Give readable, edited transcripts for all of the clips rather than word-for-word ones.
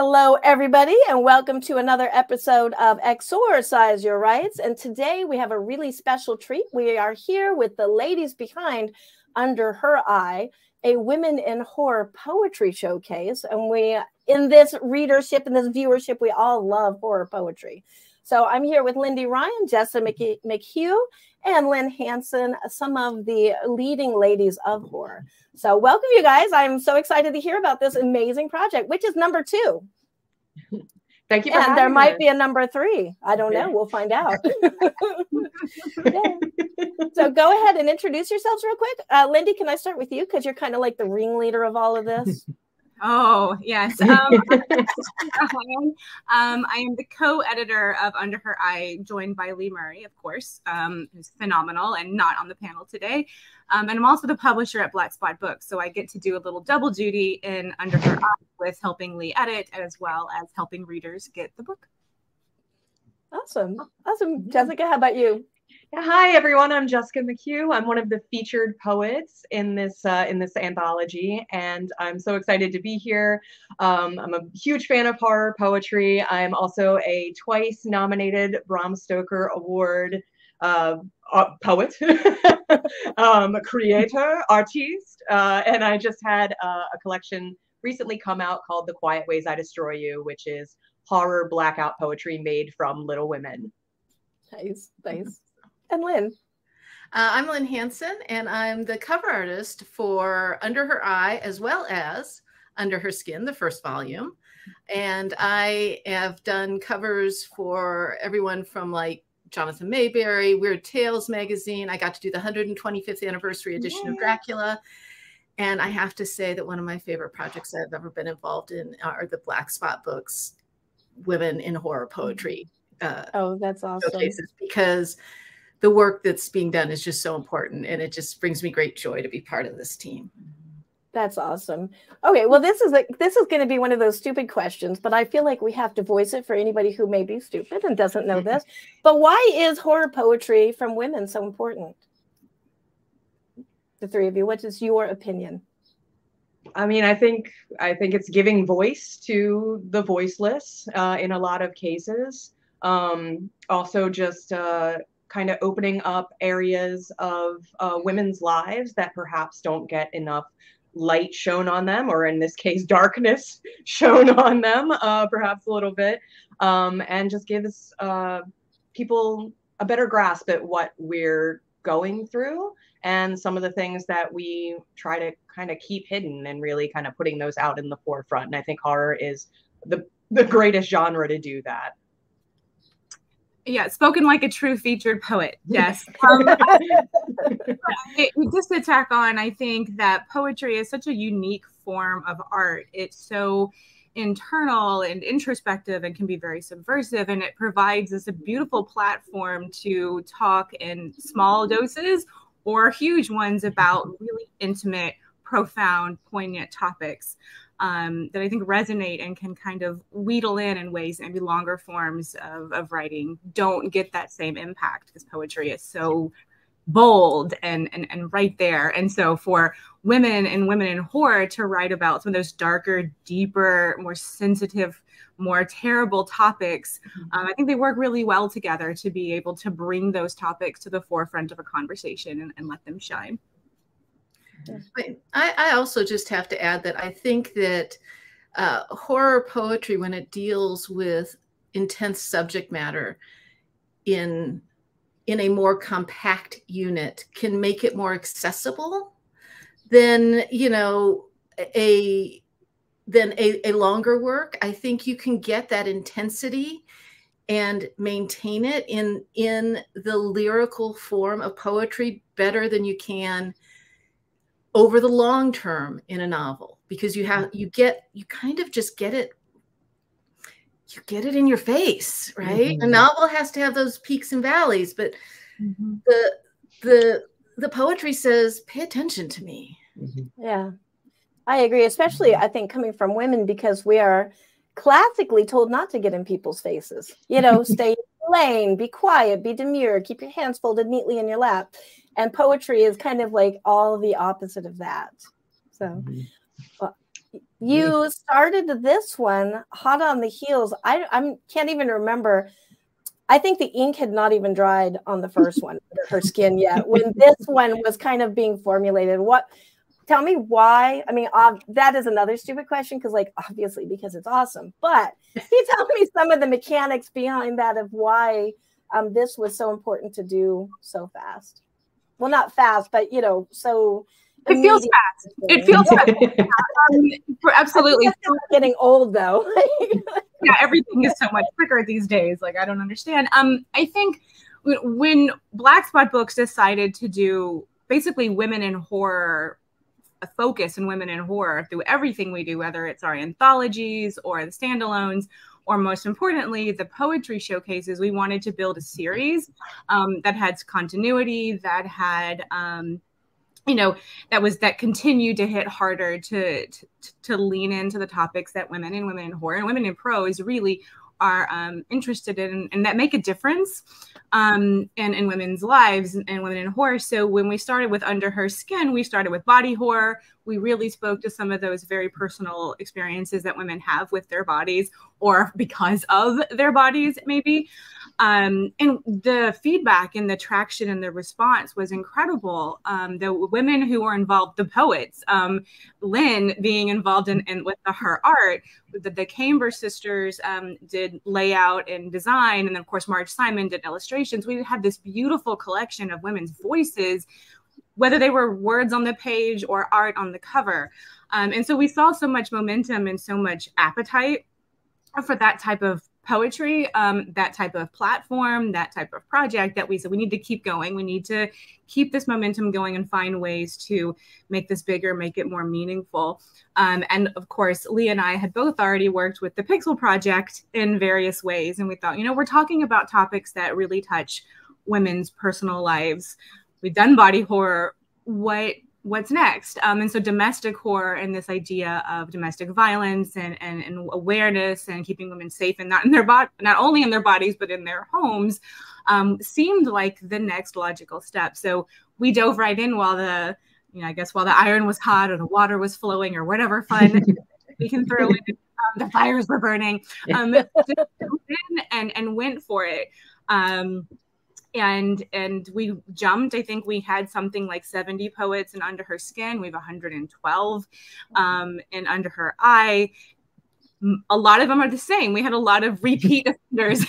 Hello, everybody, and welcome to another episode of Exorcise Your Rights. And today we have a really special treat. We are here with the ladies behind Under Her Eye, a women in horror poetry showcase. And we, in this readership, in this viewership, we all love horror poetry. So I'm here with Lindy Ryan, Jessica McHugh, and Lynne Hansen, some of the leading ladies of horror. So welcome, you guys. I'm so excited to hear about this amazing project, which is number 2. Thank you for having us. There might be a number 3. I don't know. We'll find out. Yeah. So go ahead and introduce yourselves real quick. Lindy, can I start with you? Because you're kind of like the ringleader of all of this. Oh, yes. I am the co-editor of Under Her Eye, joined by Lee Murray, of course, who's phenomenal and not on the panel today. And I'm also the publisher at Black Spot Books, so I get to do a little double duty in Under Her Eye with helping Lee edit as well as helping readers get the book. Awesome. Awesome. Jessica, how about you? Hi, everyone. I'm Jessica McHugh. I'm one of the featured poets in this anthology, and I'm so excited to be here. I'm a huge fan of horror poetry. I'm also a twice nominated Bram Stoker Award poet, creator, artiste, and I just had a collection recently come out called The Quiet Ways I Destroy You, which is horror blackout poetry made from Little Women. Nice, nice. And Lynn. I'm Lynne Hansen, and I'm the cover artist for Under Her Eye as well as Under Her Skin, the first volume. And I have done covers for everyone from like Jonathan Mayberry, Weird Tales magazine. I got to do the 125th anniversary edition of Dracula. And I have to say that one of my favorite projects I've ever been involved in are the Black Spot Books, Women in Horror Poetry. Oh, that's awesome. Showcases, because the work that's being done is just so important, and it just brings me great joy to be part of this team. That's awesome. Okay, well, this is going to be one of those stupid questions, but I feel like we have to voice it for anybody who may be stupid and doesn't know this. But why is horror poetry from women so important? The three of you, what is your opinion? I mean, I think it's giving voice to the voiceless in a lot of cases. Also, just kind of opening up areas of women's lives that perhaps don't get enough light shown on them, or in this case, darkness shown on them, perhaps a little bit, and just gives people a better grasp at what we're going through and some of the things that we try to kind of keep hidden, and really kind of putting those out in the forefront. And I think horror is the greatest genre to do that. Yeah, spoken like a true featured poet. Yes. Just to tack on, I think that poetry is such a unique form of art. It's so internal and introspective and can be very subversive, and it provides us a beautiful platform to talk in small doses or huge ones about really intimate, profound, poignant topics that I think resonate and can kind of wheedle in ways maybe longer forms of writing don't get that same impact, because poetry is so bold and right there. And so for women and women in horror to write about some of those darker, deeper, more sensitive, more terrible topics, I think they work really well together to be able to bring those topics to the forefront of a conversation and let them shine. I also just have to add that I think that horror poetry, when it deals with intense subject matter in a more compact unit, can make it more accessible than, you know, a longer work. I think you can get that intensity and maintain it in the lyrical form of poetry better than you can over the long term in a novel, because you kind of just get it. You get it in your face, right? A novel has to have those peaks and valleys, but the poetry says, pay attention to me. Yeah, I agree, especially I think coming from women, because we are classically told not to get in people's faces. You know, stay in your lane, be quiet, be demure, keep your hands folded neatly in your lap. And poetry is kind of like all the opposite of that. So You started this one hot on the heels. I can't even remember. I think the ink had not even dried on the first one under her skin yet when this one was kind of being formulated. Tell me why. I mean, that is another stupid question because, like, obviously because it's awesome. But can you tell me some of the mechanics behind that of why this was so important to do so fast? Well, not fast, but so. It feels fast. It feels fast. Absolutely. Getting old though. Yeah, everything is so much quicker these days. Like, I don't understand. I think when Black Spot Books decided to do basically women in horror, a focus in women in horror through everything we do, whether it's our anthologies or the standalones, or most importantly, the poetry showcases, we wanted to build a series that had continuity, that had that continued to hit harder to lean into the topics that women in horror and women in prose really are interested in and that make a difference in women's lives and women in horror. So when we started with Under Her Skin, we started with body horror. We really spoke to some of those very personal experiences that women have with their bodies or because of their bodies, maybe. And the feedback and the traction and the response was incredible. The women who were involved, the poets, Lynne being involved in with her art, the Camber sisters did layout and design, and then of course Marge Simon did illustrations. We had this beautiful collection of women's voices, whether they were words on the page or art on the cover. And so we saw so much momentum and so much appetite for that type of poetry, that type of platform, that type of project, that we said we need to keep going. We need to keep this momentum going and find ways to make this bigger, make it more meaningful. And of course, Lee and I had both already worked with the Pixel Project in various ways. And we thought, we're talking about topics that really touch women's personal lives. We've done body horror. What's next? And so domestic horror and this idea of domestic violence and awareness and keeping women safe and not only in their bodies, but in their homes seemed like the next logical step. So we dove right in while the iron was hot or the water was flowing or whatever fun we can throw in. The fires were burning. And went for it. And we jumped. I think we had something like 70 poets in Under Her Skin. We have 112 in Under Her Eye. A lot of them are the same. We had a lot of repeat offenders.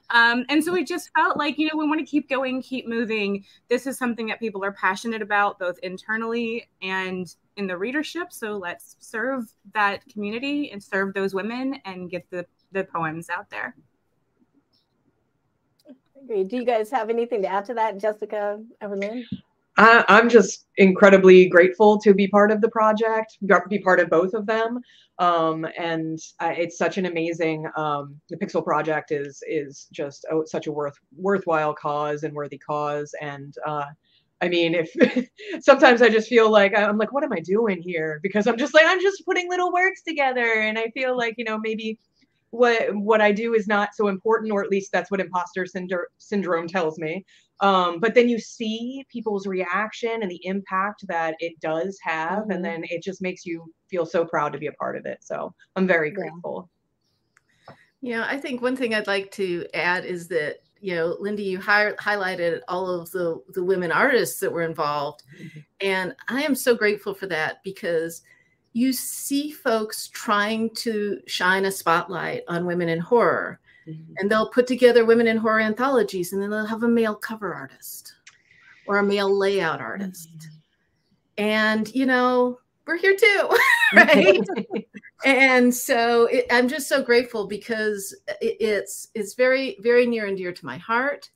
And so we just felt like, we want to keep going, keep moving. This is something that people are passionate about, both internally and in the readership. So let's serve that community and serve those women and get the poems out there. Do you guys have anything to add to that, Jessica, Evelyn? I'm just incredibly grateful to be part of the project, be part of both of them. And it's such an amazing, the Pixel Project is just such a worthwhile cause and worthy cause. And I mean, if sometimes I just feel like I'm like, what am I doing here? Because I'm just putting little works together. And I feel like, maybe what I do is not so important, or at least that's what imposter syndrome tells me. But then you see people's reaction and the impact that it does have, and then it just makes you feel so proud to be a part of it. So I'm very grateful. I think one thing I'd like to add is that, Lindy, you highlighted all of the women artists that were involved. And I am so grateful for that, because you see folks trying to shine a spotlight on women in horror, and they'll put together women in horror anthologies, and then they'll have a male cover artist or a male layout artist. And, we're here too, right? And so I'm just so grateful, because it's very, very near and dear to my heart.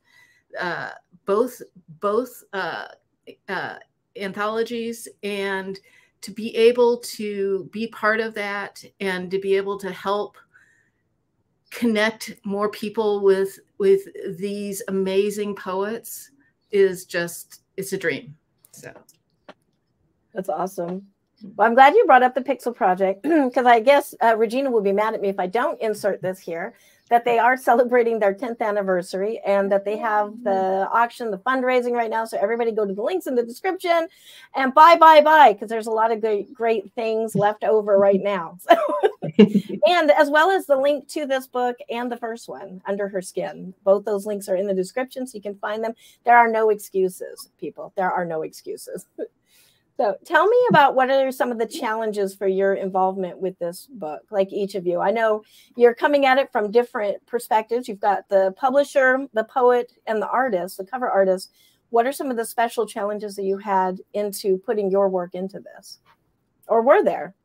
Both anthologies, and to be able to be part of that and to be able to help connect more people with these amazing poets is just, it's a dream. So that's awesome. Well, I'm glad you brought up the Pixel Project, because I guess Regina will be mad at me if I don't insert this here, that they are celebrating their 10th anniversary and that they have the auction, the fundraising right now. So everybody go to the links in the description and buy, because there's a lot of great things left over right now. And as well as the link to this book and the first one, Under Her Skin. Both those links are in the description, so you can find them. There are no excuses, people. There are no excuses. So tell me about what are some of the challenges for your involvement with this book, like each of you. I know you're coming at it from different perspectives. You've got the publisher, the poet, and the artist, the cover artist. What are some of the special challenges that you had into putting your work into this? Or were there?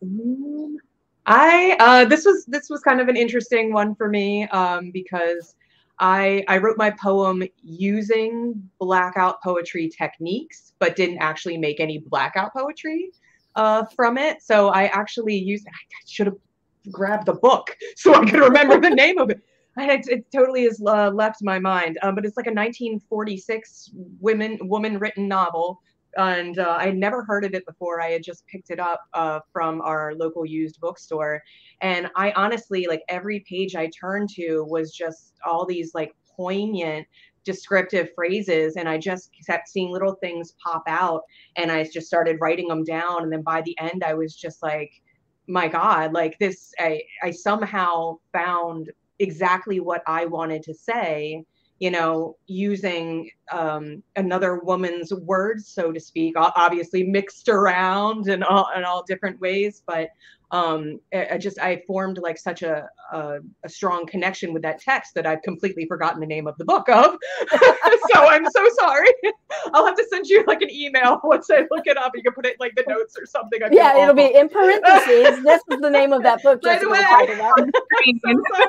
This was kind of an interesting one for me, because I wrote my poem using blackout poetry techniques, but didn't actually make any blackout poetry from it. So I actually used, I should have grabbed the book so I could remember the name of it. It totally has left my mind, but it's like a 1946 woman written novel. And I had never heard of it before. I had just picked it up from our local used bookstore. And I honestly, like, every page I turned to was just all these like poignant descriptive phrases. And I just kept seeing little things pop out, and I just started writing them down. And then by the end, I was just like, my God, like this, I somehow found exactly what I wanted to say, you know, using another woman's words, so to speak, obviously mixed around in all different ways. But I formed like such a strong connection with that text that I've completely forgotten the name of the book of. So I'm so sorry. I'll have to send you like an email once I look it up. You can put it like the notes or something. Yeah, it'll be in parentheses. This is the name of that book. By the way, so sorry.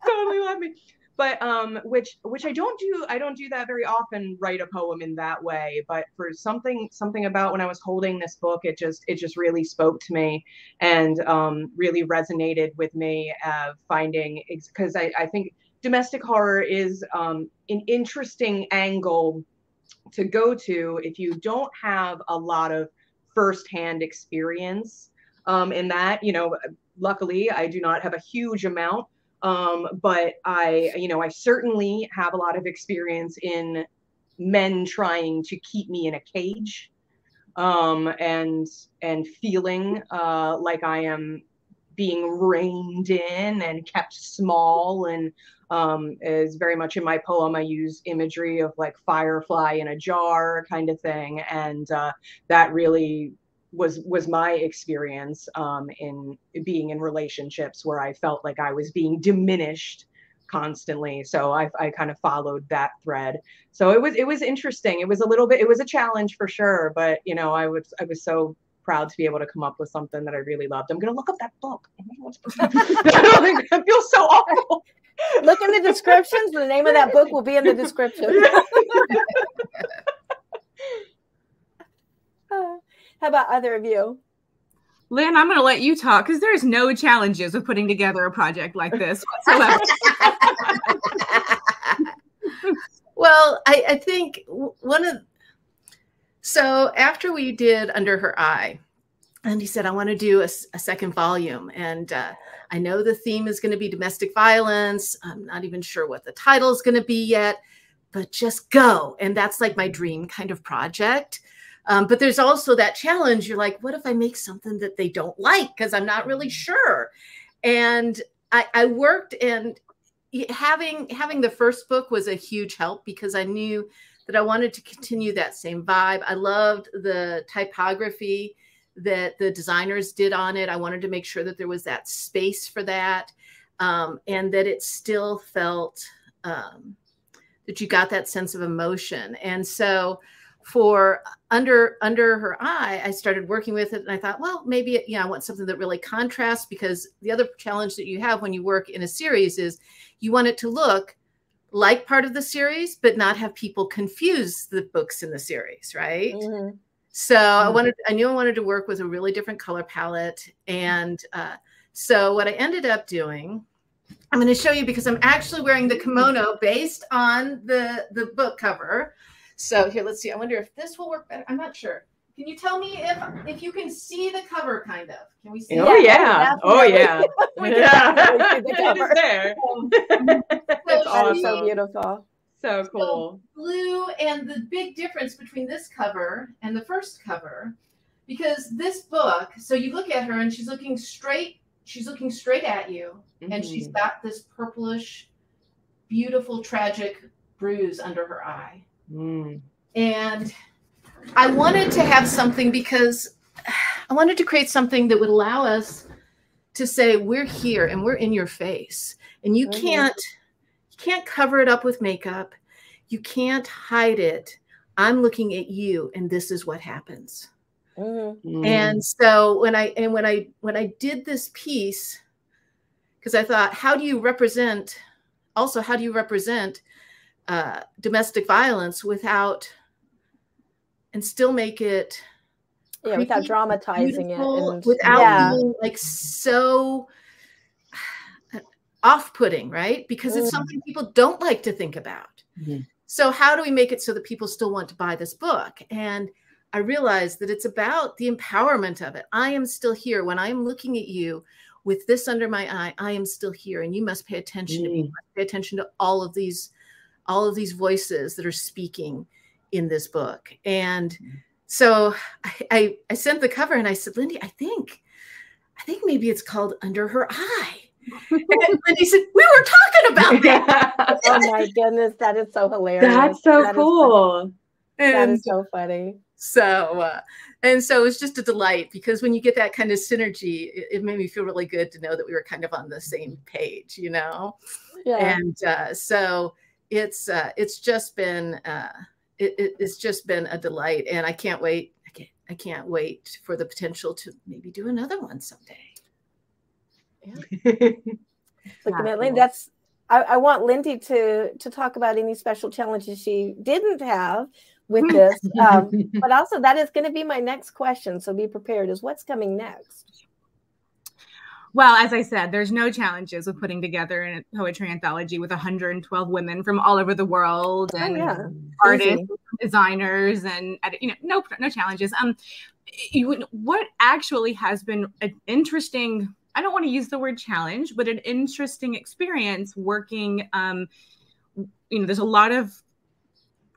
Totally love me. But which I don't do that very often, write a poem in that way. But for something about when I was holding this book, it just really spoke to me and really resonated with me, finding, because I think domestic horror is an interesting angle to go to if you don't have a lot of firsthand experience in that. You know, luckily I do not have a huge amount. But I certainly have a lot of experience in men trying to keep me in a cage, and feeling like I am being reined in and kept small. And is very much in my poem. I use imagery of like firefly in a jar kind of thing, and that really was my experience in being in relationships where I felt like I was being diminished constantly. So I kind of followed that thread. So it was interesting. It was a challenge for sure, but you know, I was so proud to be able to come up with something that I really loved. I'm gonna look up that book. I feel so awful. Look in the descriptions. The name of that book will be in the description. How about other of you? Lynn, I'm going to let you talk because there's no challenges with putting together a project like this whatsoever. Well, I think so after we did Under Her Eye, and he said, I want to do a second volume. And I know the theme is going to be domestic violence. I'm not even sure what the title is going to be yet, but just go. And that's like my dream kind of project. But there's also that challenge. You're like, what if I make something that they don't like? Because I'm not really sure. And I worked, and having the first book was a huge help because I knew that I wanted to continue that same vibe. I loved the typography that the designers did on it. I wanted to make sure that there was that space for that, and that it still felt that you got that sense of emotion. And so for Under Her Eye, I started working with it, and I thought, well, maybe, I want something that really contrasts, because the other challenge that you have when you work in a series is you want it to look like part of the series, but not have people confuse the books in the series, right? Mm-hmm. So I knew I wanted to work with a really different color palette. And so what I ended up doing, I'm going to show you because I'm actually wearing the kimono based on the book cover. So here, let's see. I wonder if this will work better. I'm not sure. Can you tell me if you can see the cover, kind of? Can we see? Oh, yeah. Oh, yeah. We can see the It cover. is there. That's awesome. so beautiful. So cool. So blue, and the big difference between this cover and the first cover, because this book, so you look at her and she's looking straight at you, and she's got this purplish, beautiful, tragic bruise under her eye. And I wanted to have something, because I wanted to create something that would allow us to say, we're here and we're in your face, and you can't cover it up with makeup. You can't hide it. I'm looking at you, and this is what happens. And so when I did this piece, because I thought, how do you represent domestic violence without, and still make it without dramatizing it, and without being like so off-putting, right? Because it's something people don't like to think about. So how do we make it so that people still want to buy this book? And I realized that it's about the empowerment of it. I am still here. When I'm looking at you with this under my eye, I am still here, and you must pay attention to me. You must pay attention to all of these voices that are speaking in this book. And so I sent the cover, and I said, Lindy, I think maybe it's called Under Her Eye. And Lindy said, we were talking about that. Oh my goodness, that is so hilarious. That's so cool. That is so funny. So and so it was just a delight, because when you get that kind of synergy, it made me feel really good to know that we were kind of on the same page, you know. And so it's just been it's just been a delight, and I can't wait for the potential to maybe do another one someday. Looking at Lindy, I want Lindy to talk about any special challenges she didn't have with this, but also that is going to be my next question, so be prepared, is what's coming next? Well, as I said, there's no challenges with putting together a poetry anthology with 112 women from all over the world, and artists, designers, and no challenges. What actually has been an interesting, I don't want to use the word challenge, but an interesting experience working. There's a lot of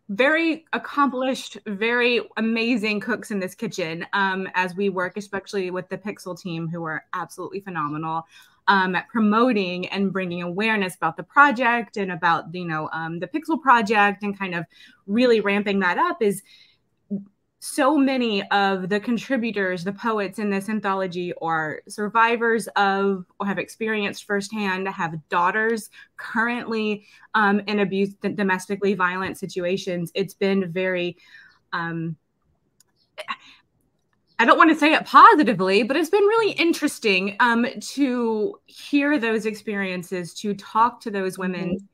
very accomplished, very amazing cooks in this kitchen as we work, especially with the Pixel team, who are absolutely phenomenal at promoting and bringing awareness about the project and about, the Pixel project, and kind of really ramping that up. Is so many of the contributors, the poets in this anthology, are survivors of, or have experienced firsthand, have daughters currently in abuse, domestically violent situations. It's been very, I don't want to say it positively, but it's been really interesting to hear those experiences, to talk to those women,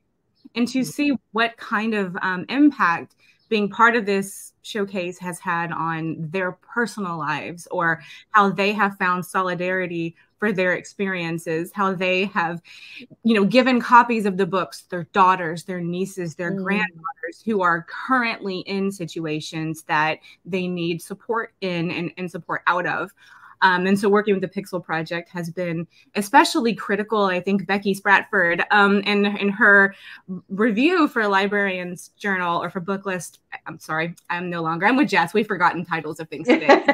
and to see what kind of impact being part of this showcase has had on their personal lives, or how they have found solidarity for their experiences, how they have, given copies of the books to their daughters, their nieces, their granddaughters, who are currently in situations that they need support in and support out of. And so working with the Pixel Project has been especially critical. I think Becky Spratford, in her review for Librarian's Journal, or for Booklist, I'm sorry, I'm with Jess. We've forgotten titles of things today.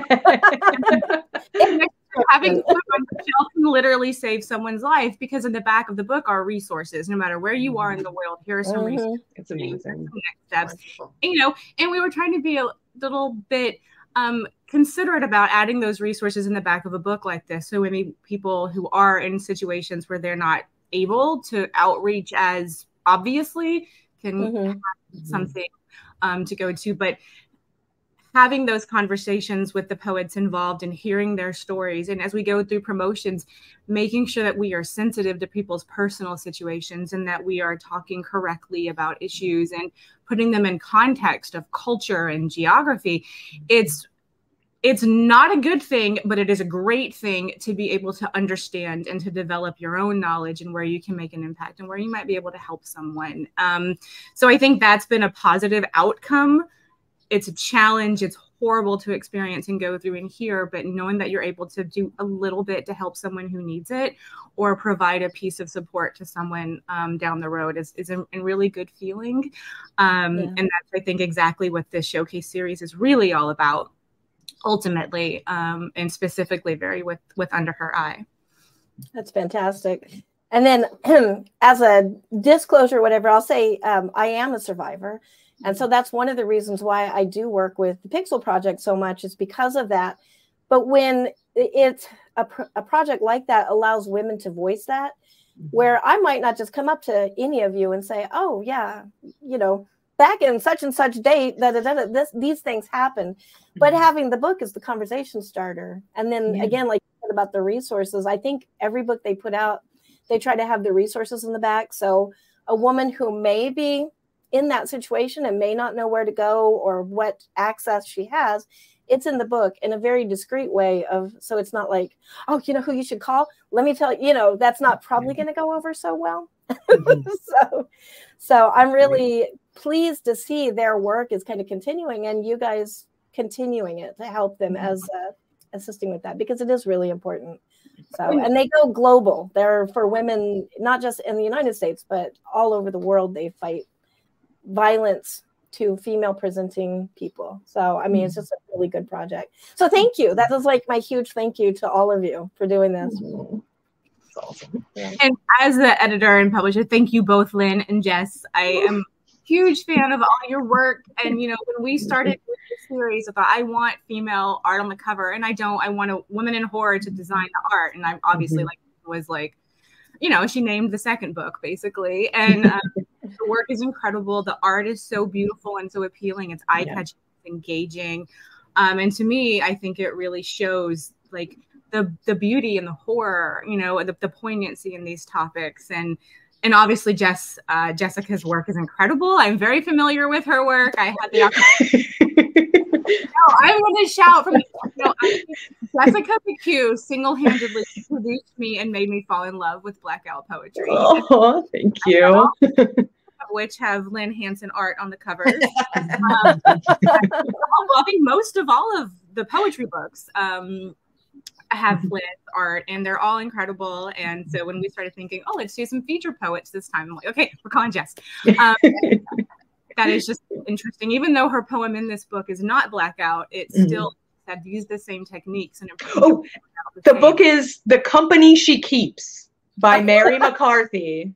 Having a book on the shelf can literally save someone's life, because in the back of the book are resources. No matter where you are in the world, here are some resources. It's amazing. Some next steps. And we were trying to be a little bit considerate about adding those resources in the back of a book like this, so maybe people who are in situations where they're not able to outreach as obviously can have something to go to. But having those conversations with the poets involved and hearing their stories, and as we go through promotions, making sure that we are sensitive to people's personal situations, and that we are talking correctly about issues and putting them in context of culture and geography. It's not a good thing, but it is a great thing to be able to understand and to develop your own knowledge, and where you can make an impact and where you might be able to help someone. So I think that's been a positive outcome it's a challenge. It's horrible to experience and go through and hear, but knowing that you're able to do a little bit to help someone who needs it or provide a piece of support to someone down the road is a really good feeling. And that's, I think, exactly what this showcase series is really all about, ultimately, and specifically with Under Her Eye. That's fantastic. And then as a disclosure, whatever, I'll say I am a survivor. And so that's one of the reasons why I do work with the Pixel Project so much, is because of that. But when it's a project like that allows women to voice that, where I might not just come up to any of you and say, oh, yeah, you know, back in such and such date, these things happen. But having the book is the conversation starter. And then again, like you said about the resources, I think every book they put out, they try to have the resources in the back. So a woman who may be in that situation and may not know where to go or what access she has, it's in the book in a very discreet way so it's not like, oh, you know who you should call? Let me tell you, you know, that's not probably going to go over so well. So I'm really pleased to see their work is kind of continuing and you guys continuing it to help them as assisting with that, because it is really important. So, and they go global. They're for women, not just in the United States, but all over the world. They fight violence to female presenting people. So, I mean, it's just a really good project. So thank you. That was like my huge thank you to all of you for doing this. It's awesome. Yeah. And as the editor and publisher, thank you both, Lynn and Jess. I am a huge fan of all your work. And, you know, when we started with the series, I thought, I want female art on the cover. And I want a woman in horror to design the art. And I obviously was like, you know, she named the second book basically. And the work is incredible. The art is so beautiful and so appealing. It's eye-catching, engaging. And to me, I think it really shows like the beauty and the horror, you know, the poignancy in these topics. And obviously Jessica's work is incredible. I'm very familiar with her work. I had the opportunity. No, I'm going to shout from Jessica McHugh single-handedly introduced me and made me fall in love with Blackout poetry. Oh, thank you. Which have Lynne Hansen art on the covers. I think most of all of the poetry books have Lynn's art, and they're all incredible. And so when we started thinking, oh, let's do some feature poets this time, I'm like, okay, we're calling Jess. That is just interesting. Even though her poem in this book is not Blackout, it still had used the same techniques. And the book is The Company She Keeps by Mary McCarthy.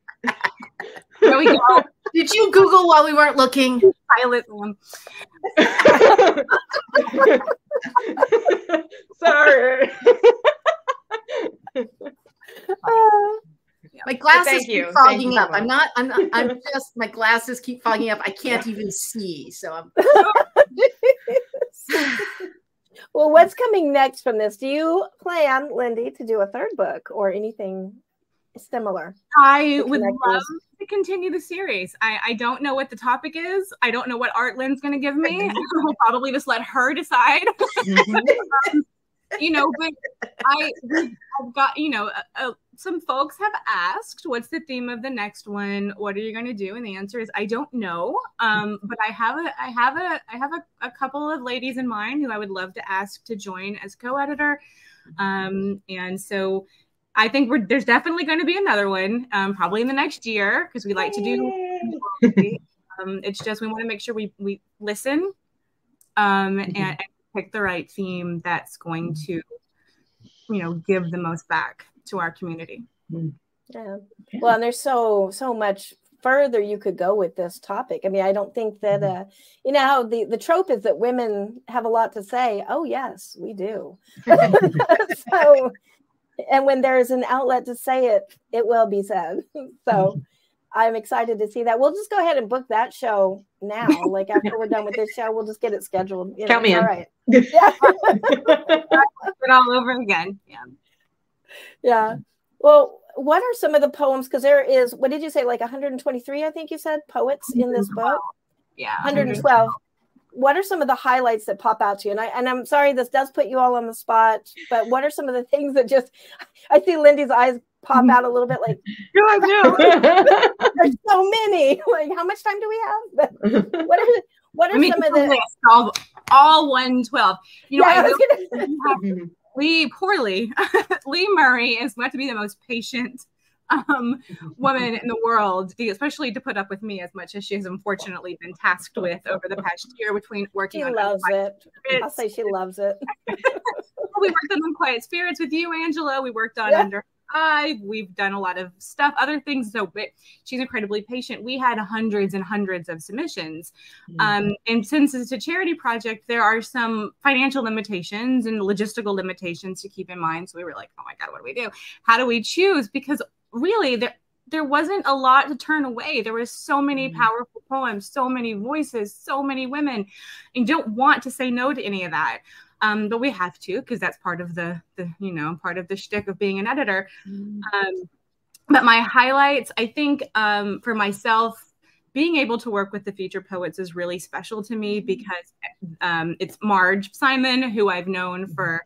There we go. Did you Google while we weren't looking? Pilot one. Sorry. My glasses keep fogging up. I'm just, my glasses keep fogging up. I can't even see. So I'm. Well, what's coming next from this? Do you plan, Lindy, to do a third book or anything similar? I would love to continue the series. I don't know what the topic is. I don't know what art Lynn's going to give me. I'll probably just let her decide. You know, but I've got, you know, some folks have asked, what's the theme of the next one? What are you going to do? And the answer is, I don't know. But I have a couple of ladies in mind who I would love to ask to join as co-editor. And so I think there's definitely going to be another one, probably in the next year, because we like to do. It's just we want to make sure we listen and pick the right theme that's going to, you know, give the most back to our community. Yeah. Well, and there's so much further you could go with this topic. I mean, I don't think that you know how the trope is that women have a lot to say. Oh yes, we do. So, and when there's an outlet to say it, it will be said. So I'm excited to see that. We'll just go ahead and book that show now. Like after we're done with this show, we'll just get it scheduled. You know, count me in. All right. Yeah. it all over again. Yeah. Well, what are some of the poems? Because there is, what did you say, like 123, I think you said, poets in this book? Yeah. 112. What are some of the highlights that pop out to you? And I'm sorry, this does put you all on the spot, but what are some of the things that just, I see Lindy's eyes pop out a little bit like, there's so many. Like, how much time do we have? What are some of the list, all 112? You know, yeah, Lee Murray is meant to be the most patient woman in the world, especially to put up with me as much as she has unfortunately been tasked with over the past year between working she on loves it. I'll say she loves it. We worked on Unquiet Spirits with you, Angela. We worked on Under Eye. We've done a lot of stuff, other things. So she's incredibly patient. We had hundreds and hundreds of submissions. And since it's a charity project, there are some financial limitations and logistical limitations to keep in mind. So we were like, oh my God, what do we do? How do we choose? Because really, there wasn't a lot to turn away. There were so many powerful poems, so many voices, so many women. And you don't want to say no to any of that. But we have to, because that's part of the part of the shtick of being an editor. But my highlights, I think, for myself, being able to work with the feature poets is really special to me because it's Marge Simon, who I've known for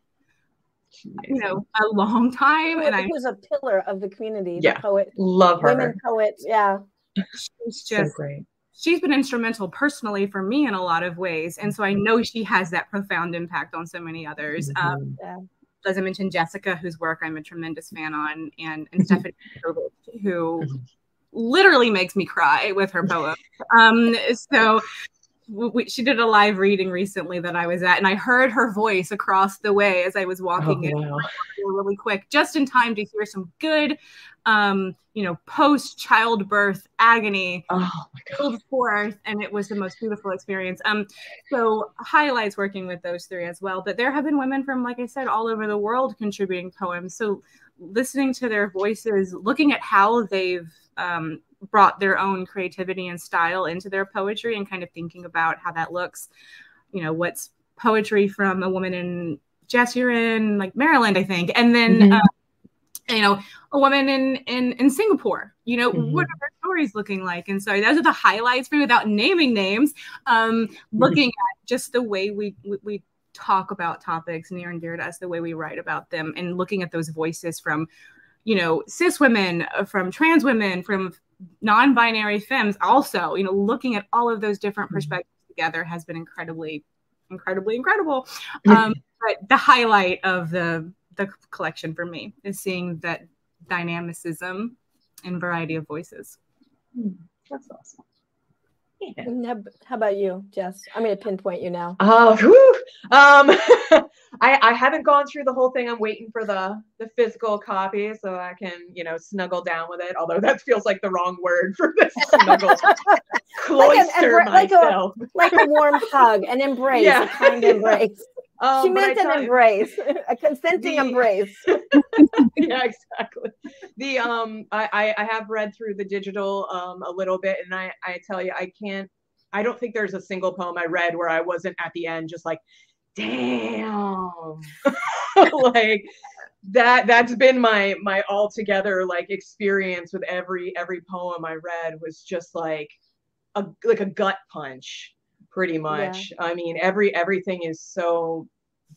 a long time, and who's a pillar of the community. Yeah, the poet, love her. Women poets, yeah. She's just so great. She's been instrumental personally for me in a lot of ways. And so I know she has that profound impact on so many others. As I mentioned, Jessica, whose work I'm a tremendous fan on, and Stephanie, who literally makes me cry with her poems. So she did a live reading recently that I was at, and I heard her voice across the way as I was walking in really quick, just in time to hear some good, post-childbirth agony build forth, and it was the most beautiful experience. So highlights working with those three as well. But there have been women from, like I said, all over the world contributing poems. So listening to their voices, looking at how they've brought their own creativity and style into their poetry, and kind of thinking about how that looks. What's poetry from a woman in Jessica, like Maryland, I think, and then a woman in Singapore. What are their stories looking like? And so those are the highlights for me, without naming names. Looking at just the way we talk about topics near and dear to us, the way we write about them, and looking at those voices from cis women, from trans women, from non-binary femmes, also, looking at all of those different perspectives together has been incredibly incredible. But the highlight of the collection for me is seeing that dynamicism and variety of voices. That's awesome. Yeah. How about you, Jess? I'm going to pinpoint you now. I haven't gone through the whole thing. I'm waiting for the physical copy so I can, snuggle down with it. Although that feels like the wrong word for this. Snuggle. Cloister myself. Like a warm hug, an embrace, a kind embrace. She meant an embrace, a consenting embrace. Yeah, exactly. I have read through the digital a little bit, and I tell you, I don't think there's a single poem I read where I wasn't at the end just like, damn. Like that's been my altogether like experience with every poem I read, was just like a gut punch. Pretty much. Yeah. I mean, everything is so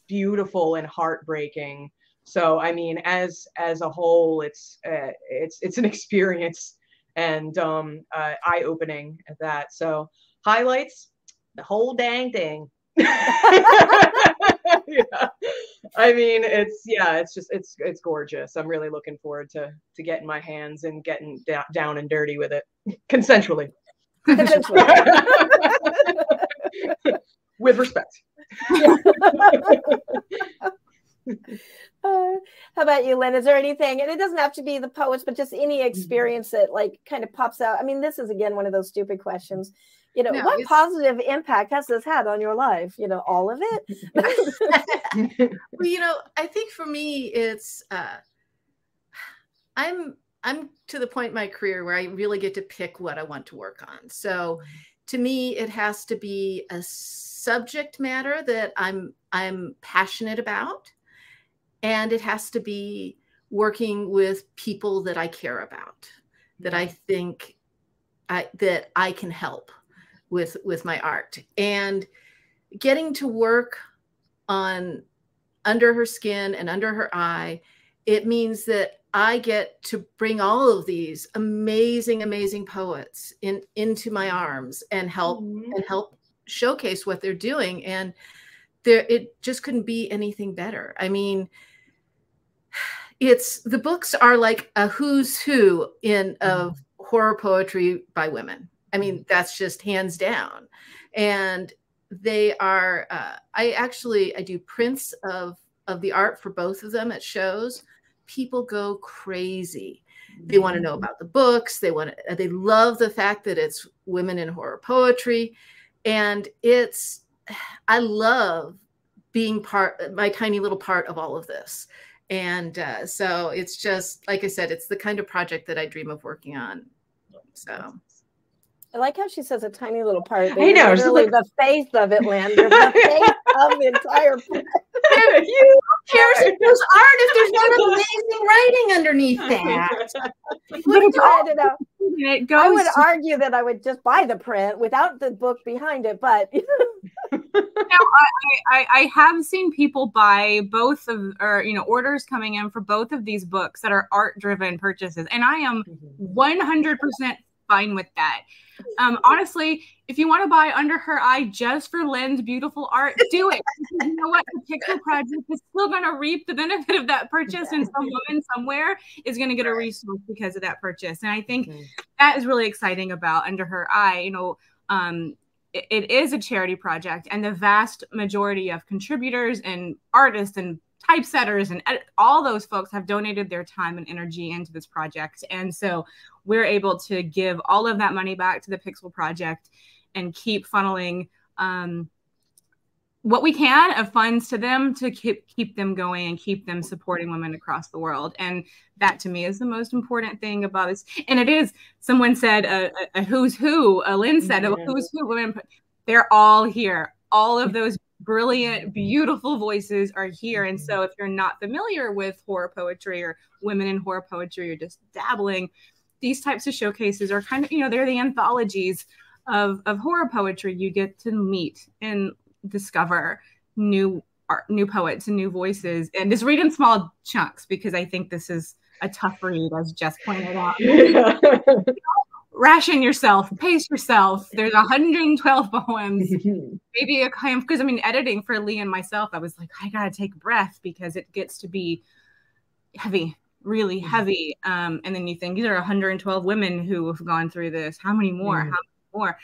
beautiful and heartbreaking. So, I mean, as a whole, it's an experience, and eye-opening at that. So, highlights, the whole dang thing. Yeah. I mean, it's gorgeous. I'm really looking forward to getting my hands and getting down and dirty with it, consensually. With respect. How about you, Lynn? Is there anything, and it doesn't have to be the poets, but just any experience that like kind of pops out? I mean, this is again one of those stupid questions. What positive impact has this had on your life? All of it. Well, I think for me, it's I'm to the point in my career where I really get to pick what I want to work on. So to me, it has to be a subject matter that I'm passionate about, and it has to be working with people that I care about, that I think that I can help with my art. And getting to work on Under Her Skin and Under Her Eye, it means that I get to bring all of these amazing poets into my arms and help showcase what they're doing, and it just couldn't be anything better. I mean, the books are like a who's who of horror poetry by women. I mean, that's just hands down. And they are, I do prints of the art for both of them at shows. People go crazy. They want to know about the books. They love the fact that it's women in horror poetry. And I love being my tiny little part of all of this. And so it's just, like I said, it's the kind of project that I dream of working on. So I like how she says a tiny little part. I know. Literally the face of it, Lynn. You're the face of the entire project. Who cares if there's art if there's not amazing writing underneath that? I would argue that I would just buy the print without the book behind it, but I have seen people buy both of, or orders coming in for both of these books that are art-driven purchases, and I am 100% fine with that. Honestly, if you want to buy Under Her Eye just for Lynn's beautiful art, do it. You know what? The Pixel Project is still going to reap the benefit of that purchase, and some woman somewhere is going to get a resource because of that purchase. And I think that is really exciting about Under Her Eye. It is a charity project, and the vast majority of contributors and artists and typesetters and all those folks have donated their time and energy into this project. And so we're able to give all of that money back to the Pixel Project and keep funneling what we can of funds to them to keep them going and keep them supporting women across the world. And that to me is the most important thing about this. And it is, someone said a who's who, Lynn said a who's who women, they're all here. All of those brilliant, beautiful voices are here. And so if you're not familiar with horror poetry or women in horror poetry or just dabbling, these types of showcases are kind of, they're the anthologies of horror poetry. You get to meet and discover new art, new poets and new voices, and just read in small chunks, because I think this is a tough read, as Jess pointed out. Ration yourself, pace yourself. There's 112 poems, maybe because editing for Lee and myself, I was like, I gotta take a breath because it gets to be heavy, really heavy. And then you think, these are 112 women who have gone through this. How many more? How many more?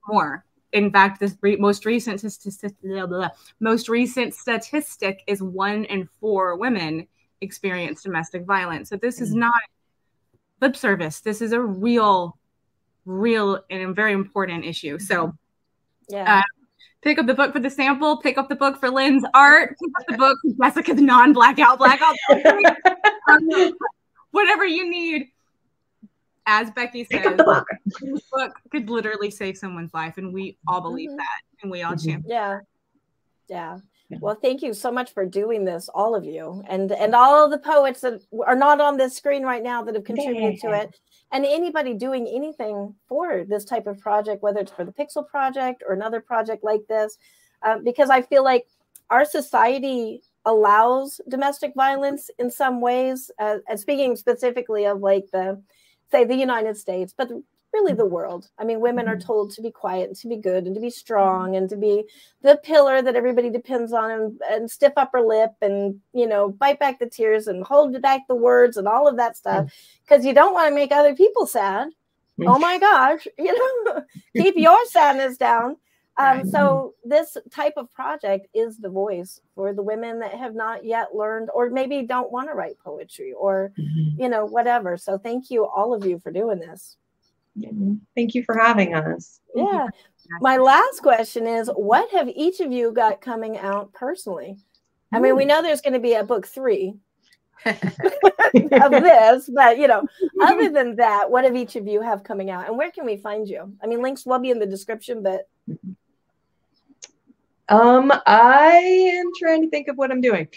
More. In fact, this most recent statistic is 1 in 4 women experience domestic violence. So this is not lip service. This is a real and very important issue. So pick up the book for the sample, pick up the book for Lynn's art, pick up the book for Jessica's non-blackout. Whatever you need. As Becky says, this book could literally save someone's life, and we all believe that, and we all champion. Yeah. Well, thank you so much for doing this, all of you, and all of the poets that are not on this screen right now that have contributed to it, and anybody doing anything for this type of project, whether it's for the Pixel Project or another project like this, because I feel like our society allows domestic violence in some ways, and speaking specifically of like the United States, but really the world. I mean, women are told to be quiet and to be good and to be strong and to be the pillar that everybody depends on, and stiff upper lip and, bite back the tears and hold back the words and all of that stuff, because you don't want to make other people sad. Oh my gosh, keep your sadness down. So this type of project is the voice for the women that have not yet learned, or maybe don't want to write poetry, or, whatever. So thank you, all of you, for doing this. Thank you for having us. Yeah. My last question is, what have each of you got coming out personally? I mean, we know there's going to be a book 3 of this, but, other than that, what have each of you have coming out, and where can we find you? I mean, links will be in the description, but... I am trying to think of what I'm doing.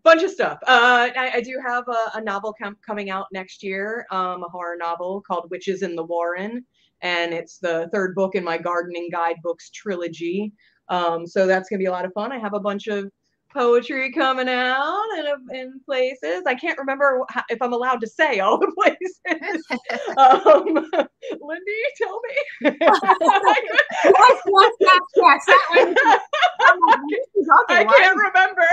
Bunch of stuff. I do have a novel coming out next year, a horror novel called Witches in the Warren, and it's the 3rd book in my gardening guidebooks trilogy. So that's gonna be a lot of fun. I have a bunch of poetry coming out in places. I can't remember if I'm allowed to say all the places. Lindy, tell me. I can't remember.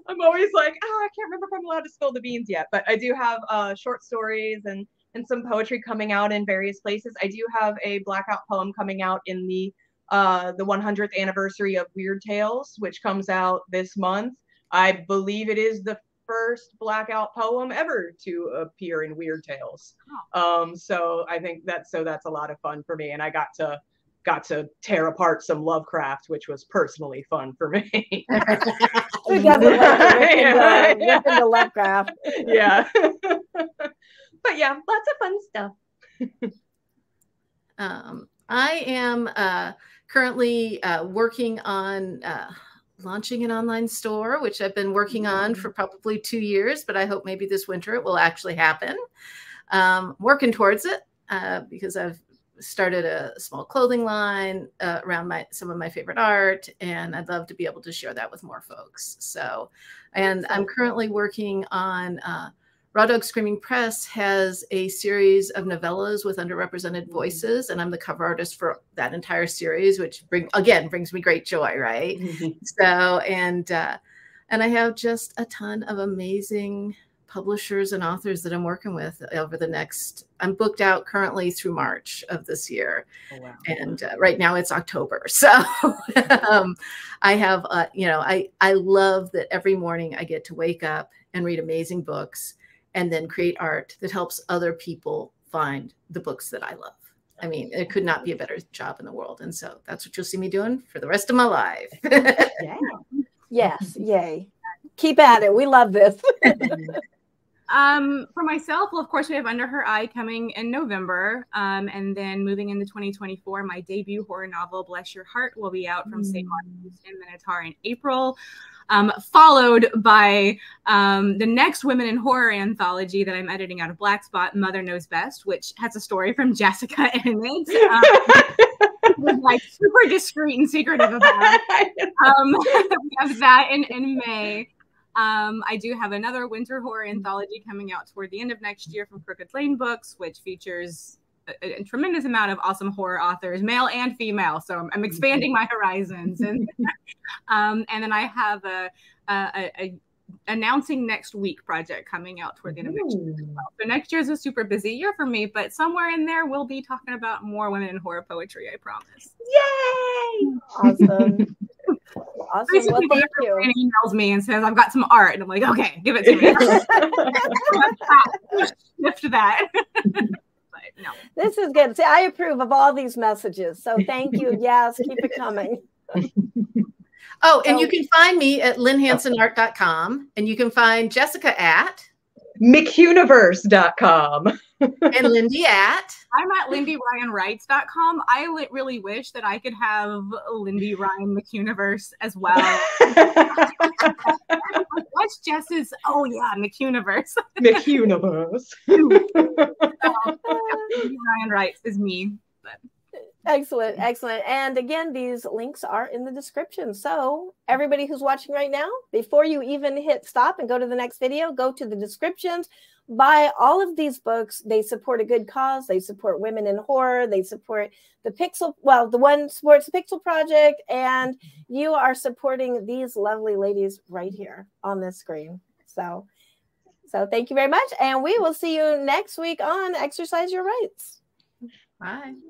I'm always like, I can't remember if I'm allowed to spill the beans yet. But I do have short stories and some poetry coming out in various places. I do have a blackout poem coming out in the 100th anniversary of Weird Tales, which comes out this month. I believe it is the first blackout poem ever to appear in Weird Tales. So I think that's a lot of fun for me, and I got to tear apart some Lovecraft, which was personally fun for me. Who doesn't like rip into Lovecraft? Yeah. But yeah, lots of fun stuff. I am currently working on launching an online store, which I've been working on for probably 2 years, but I hope maybe this winter it will actually happen. Working towards it because I've started a small clothing line around some of my favorite art, and I'd love to be able to share that with more folks. So, and I'm currently working on Raw Dog Screaming Press has a series of novellas with underrepresented voices, and I'm the cover artist for that entire series, which brings me great joy, right? So, and I have just a ton of amazing publishers and authors that I'm working with over the next, I'm booked out currently through March of this year. Oh, wow. And right now it's October. So I have, I love that every morning I get to wake up and read amazing books and then create art that helps other people find the books that I love. I mean, it could not be a better job in the world. And so that's what you'll see me doing for the rest of my life. Yeah. Yes. Yay. Keep at it. We love this. For myself, well, of course, we have Under Her Eye coming in November. And then moving into 2024, my debut horror novel, Bless Your Heart, will be out from St. Martin's and Minotaur in April. Followed by the next Women in Horror anthology that I'm editing out of Black Spot, Mother Knows Best, which has a story from Jessica in it. Was like super discreet and secretive about it. We have that in May. I do have another winter horror anthology coming out toward the end of next year from Crooked Lane Books, which features a tremendous amount of awesome horror authors, male and female. So I'm expanding my horizons. And then I have a announcing next week project coming out toward the end of next year as well. So next year is a super busy year for me, but somewhere in there we'll be talking about more women in horror poetry, I promise. Yay! Awesome. Awesome. Well, thank you. And emails me and says, I've got some art. And I'm like, okay, give it to me. Shift that. But no. This is good. See, I approve of all these messages. So thank you. Yes, keep it coming. Oh, and you can find me at lynnhansenart.com, and you can find Jessica at McHughniverse.com. And Lindy at I'm at LindyRyanWrites.com. I really wish that I could have Lindy Ryan McHughniverse as well. What's Jess's? Oh yeah, McHughniverse. McHughniverse. Lindy Ryan Writes is me. But. Excellent, excellent. And again, these links are in the description. So everybody who's watching right now, before you even hit stop and go to the next video, go to the descriptions, buy all of these books. They support a good cause. They support women in horror. They support the the one supports the Pixel Project, and you are supporting these lovely ladies right here on this screen. So thank you very much. And we will see you next week on Exercise Your Rights. Bye. Bye.